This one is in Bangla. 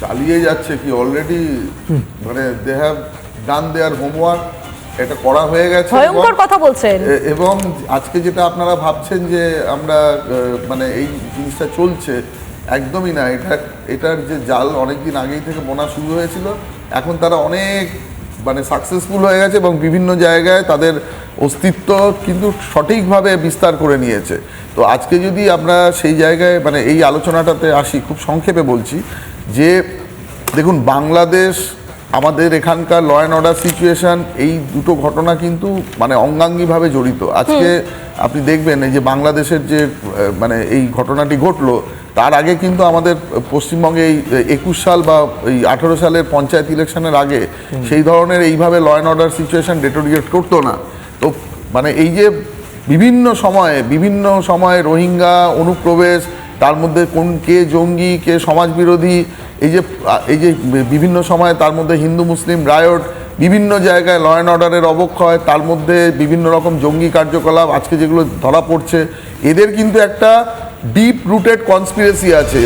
চালিয়ে যাচ্ছে কি অলরেডি, মানে they have done their homework, এটা করা হয়ে গেছে। ভয়ঙ্কর কথা বলছেন। এবং আজকে যেটা আপনারা ভাবছেন যে আমরা মানে এই জিনিসটা চলছে, একদমই না। এটার যে জাল অনেকদিন আগেই থেকে বোনা শুরু হয়েছিল, এখন তারা অনেক মানে সাকসেসফুল হয়ে গেছে এবং বিভিন্ন জায়গায় তাদের অস্তিত্ব কিন্তু সঠিকভাবে বিস্তার করে নিয়েছে। তো আজকে যদি আমরা সেই জায়গায় মানে এই আলোচনাটাতে আসি, খুব সংক্ষেপে বলছি যে দেখুন, বাংলাদেশ, আমাদের এখানকার ল অ্যান্ড অর্ডার সিচুয়েশন, এই দুটো ঘটনা কিন্তু মানে অঙ্গাঙ্গিভাবে জড়িত। আজকে আপনি দেখবেন এই যে বাংলাদেশের যে মানে এই ঘটনাটি ঘটলো, তার আগে কিন্তু আমাদের পশ্চিমবঙ্গে এই 21 সাল বা এই 18 সালের পঞ্চায়েত ইলেকশনের আগে সেই ধরনের এইভাবে law and order situation deteriorate করতো না। তো মানে এই যে বিভিন্ন সময়ে রোহিঙ্গা অনুপ্রবেশ, তার মধ্যে কে জঙ্গি, কে সমাজবিরোধী, এই যে বিভিন্ন সময় তার মধ্যে হিন্দু মুসলিম রায়ট, বিভিন্ন জায়গায় ল অ্যান্ড অর্ডারের অবক্ষয়, তার মধ্যে বিভিন্ন রকম জঙ্গি কার্যকলাপ আজকে যেগুলো ধরা পড়ছে, এদের কিন্তু একটা ডিপ রুটেড কনস্পিরেসি আছে।